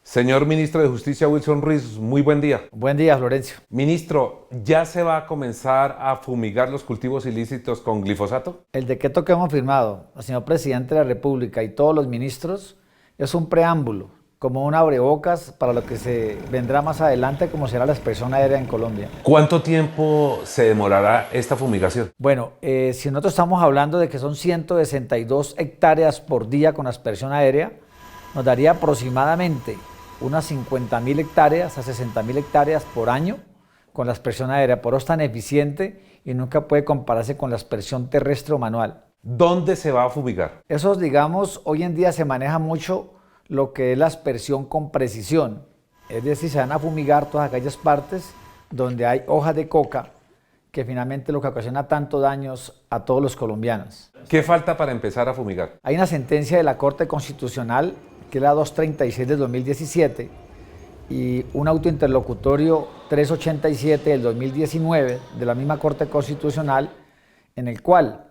Señor Ministro de Justicia Wilson Ruiz, muy buen día. Buen día, Florencio. Ministro, ¿ya se va a comenzar a fumigar los cultivos ilícitos con glifosato? El decreto que hemos firmado, el señor presidente de la República y todos los ministros, es un preámbulo, como un abrebocas para lo que se vendrá más adelante, como será la aspersión aérea en Colombia. ¿Cuánto tiempo se demorará esta fumigación? Bueno, si nosotros estamos hablando de que son 162 hectáreas por día con aspersión aérea, nos daría aproximadamente unas 50.000 hectáreas a 60.000 hectáreas por año con la aspersión aérea. Por eso es tan eficiente y nunca puede compararse con la aspersión terrestre o manual. ¿Dónde se va a fumigar? Eso, digamos, hoy en día se maneja mucho lo que es la aspersión con precisión. Es decir, se van a fumigar todas aquellas partes donde hay hojas de coca, que finalmente lo que ocasiona tanto daños a todos los colombianos. ¿Qué falta para empezar a fumigar? Hay una sentencia de la Corte Constitucional, que es la 236 del 2017, y un auto interlocutorio 387 del 2019 de la misma Corte Constitucional, en el cual,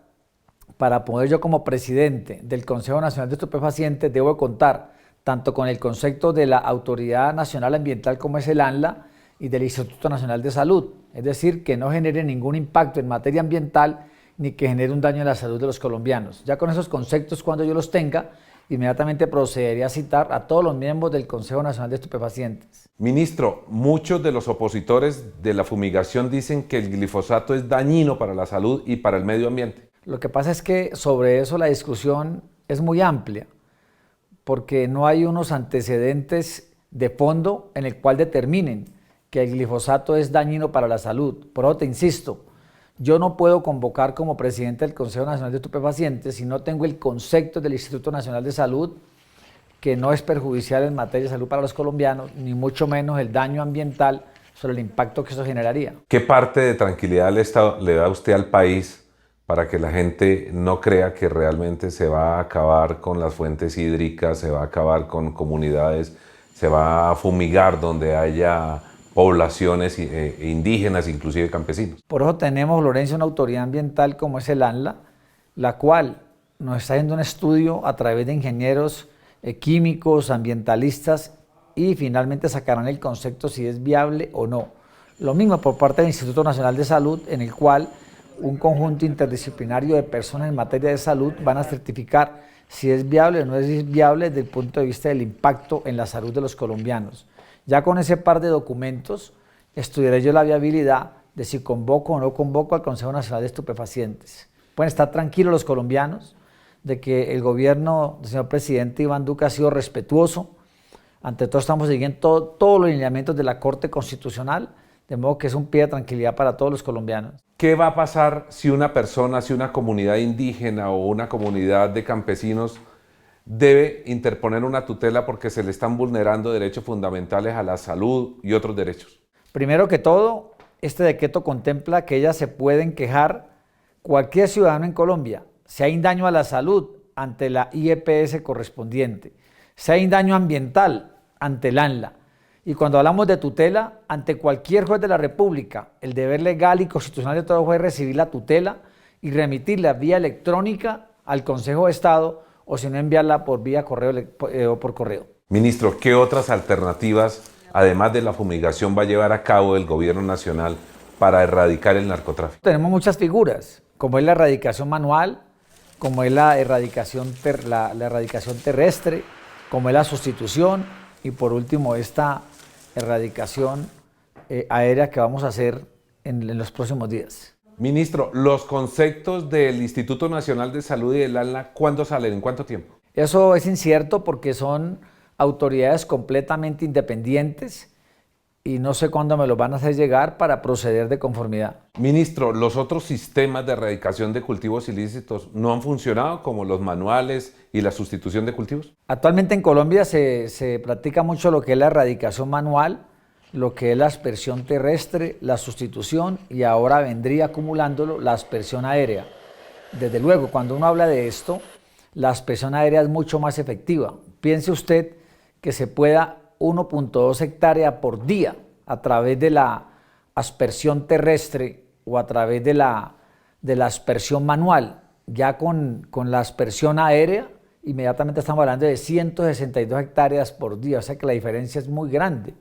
para poder yo como presidente del Consejo Nacional de Estupefacientes, debo contar tanto con el concepto de la Autoridad Nacional Ambiental como es el ANLA y del Instituto Nacional de Salud, es decir, que no genere ningún impacto en materia ambiental ni que genere un daño en la salud de los colombianos. Ya con esos conceptos, cuando yo los tenga, inmediatamente procedería a citar a todos los miembros del Consejo Nacional de Estupefacientes. Ministro, muchos de los opositores de la fumigación dicen que el glifosato es dañino para la salud y para el medio ambiente. Lo que pasa es que sobre eso la discusión es muy amplia, porque no hay unos antecedentes de fondo en el cual determinen que el glifosato es dañino para la salud. Por eso te insisto, yo no puedo convocar como presidente del Consejo Nacional de Estupefacientes si no tengo el concepto del Instituto Nacional de Salud, que no es perjudicial en materia de salud para los colombianos, ni mucho menos el daño ambiental sobre el impacto que eso generaría. ¿Qué parte de tranquilidad le da usted al país para que la gente no crea que realmente se va a acabar con las fuentes hídricas, se va a acabar con comunidades, se va a fumigar donde haya poblaciones indígenas, inclusive campesinos? Por eso tenemos, Florencia, una autoridad ambiental como es el ANLA, la cual nos está haciendo un estudio a través de ingenieros químicos, ambientalistas, y finalmente sacarán el concepto si es viable o no. Lo mismo por parte del Instituto Nacional de Salud, en el cual un conjunto interdisciplinario de personas en materia de salud van a certificar si es viable o no es viable desde el punto de vista del impacto en la salud de los colombianos. Ya con ese par de documentos estudiaré yo la viabilidad de si convoco o no convoco al Consejo Nacional de Estupefacientes. Pueden estar tranquilos los colombianos de que el gobierno del señor presidente Iván Duque ha sido respetuoso. Ante todo estamos siguiendo todos los lineamientos de la Corte Constitucional, de modo que es un pie de tranquilidad para todos los colombianos. ¿Qué va a pasar si una persona, si una comunidad indígena o una comunidad de campesinos debe interponer una tutela porque se le están vulnerando derechos fundamentales a la salud y otros derechos? Primero que todo, este decreto contempla que ellas se pueden quejar cualquier ciudadano en Colombia, si hay un daño a la salud ante la IEPS correspondiente, si hay un daño ambiental ante el ANLA, y cuando hablamos de tutela, ante cualquier juez de la República, el deber legal y constitucional de todo juez es recibir la tutela y remitirla vía electrónica al Consejo de Estado, o si no, enviarla por vía correo o por correo. Ministro, ¿qué otras alternativas, además de la fumigación, va a llevar a cabo el gobierno nacional para erradicar el narcotráfico? Tenemos muchas figuras, como es la erradicación manual, como es la erradicación terrestre, como es la sustitución, y por último esta erradicación aérea que vamos a hacer en los próximos días. Ministro, los conceptos del Instituto Nacional de Salud y del ANLA, ¿cuándo salen? ¿En cuánto tiempo? Eso es incierto porque son autoridades completamente independientes y no sé cuándo me lo van a hacer llegar para proceder de conformidad. Ministro, ¿los otros sistemas de erradicación de cultivos ilícitos no han funcionado, como los manuales y la sustitución de cultivos? Actualmente en Colombia se practica mucho lo que es la erradicación manual, lo que es la aspersión terrestre, la sustitución, y ahora vendría acumulándolo la aspersión aérea. Desde luego, cuando uno habla de esto, la aspersión aérea es mucho más efectiva. Piense usted que se pueda 1.2 hectáreas por día a través de la aspersión terrestre o a través de la aspersión manual. Ya con la aspersión aérea inmediatamente estamos hablando de 162 hectáreas por día, o sea que la diferencia es muy grande.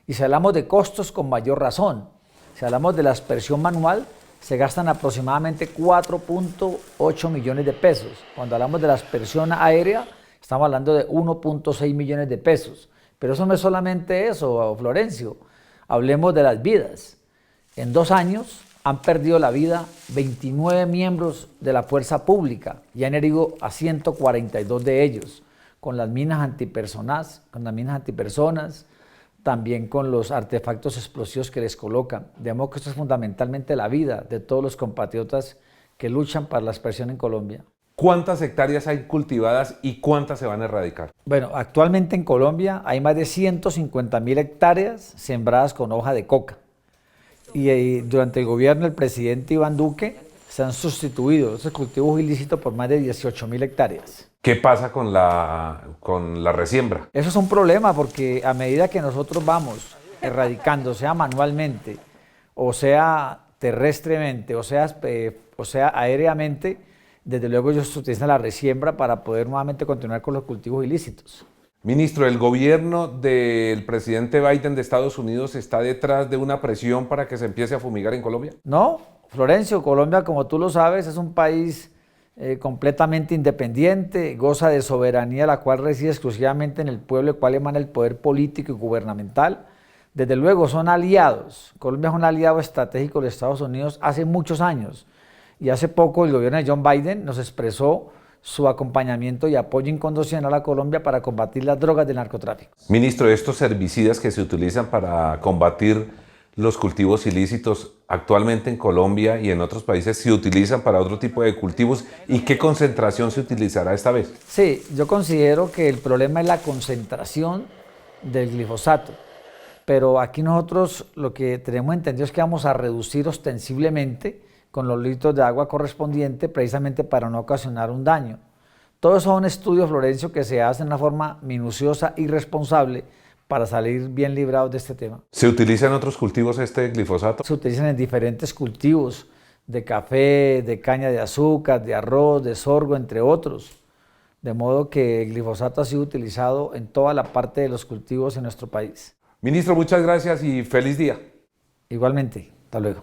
Y si hablamos de costos, con mayor razón. Si hablamos de la aspersión manual, se gastan aproximadamente 4.8 millones de pesos. Cuando hablamos de la aspersión aérea, estamos hablando de 1.6 millones de pesos. Pero eso no es solamente eso, Florencio. Hablemos de las vidas. En 2 años han perdido la vida 29 miembros de la fuerza pública y han herido a 142 de ellos, con las minas antipersonas, también con los artefactos explosivos que les colocan. De modo que esto es fundamentalmente la vida de todos los compatriotas que luchan para la aspersión en Colombia. ¿Cuántas hectáreas hay cultivadas y cuántas se van a erradicar? Bueno, actualmente en Colombia hay más de 150.000 hectáreas sembradas con hoja de coca. Y durante el gobierno del presidente Iván Duque se han sustituido esos cultivos ilícitos por más de 18.000 hectáreas. ¿Qué pasa con la resiembra? Eso es un problema porque a medida que nosotros vamos erradicando, sea manualmente, o sea terrestremente, o sea aéreamente, desde luego ellos utilizan la resiembra para poder nuevamente continuar con los cultivos ilícitos. Ministro, ¿el gobierno del presidente Biden de Estados Unidos está detrás de una presión para que se empiece a fumigar en Colombia? No, Florencio, Colombia, como tú lo sabes, es un país completamente independiente, goza de soberanía, la cual reside exclusivamente en el pueblo, el cual emana el poder político y gubernamental. Desde luego son aliados. Colombia es un aliado estratégico de Estados Unidos hace muchos años. Y hace poco el gobierno de John Biden nos expresó su acompañamiento y apoyo incondicional a Colombia para combatir las drogas del narcotráfico. Ministro, estos herbicidas que se utilizan para combatir los cultivos ilícitos actualmente en Colombia y en otros países se utilizan para otro tipo de cultivos, ¿y qué concentración se utilizará esta vez? Sí, yo considero que el problema es la concentración del glifosato, pero aquí nosotros lo que tenemos entendido es que vamos a reducir ostensiblemente con los litros de agua correspondientes precisamente para no ocasionar un daño. Todos son estudios, Florencio, que se hacen de una forma minuciosa y responsable para salir bien librados de este tema. ¿Se utiliza en otros cultivos este glifosato? Se utilizan en diferentes cultivos de café, de caña de azúcar, de arroz, de sorgo, entre otros. De modo que el glifosato ha sido utilizado en toda la parte de los cultivos en nuestro país. Ministro, muchas gracias y feliz día. Igualmente, hasta luego.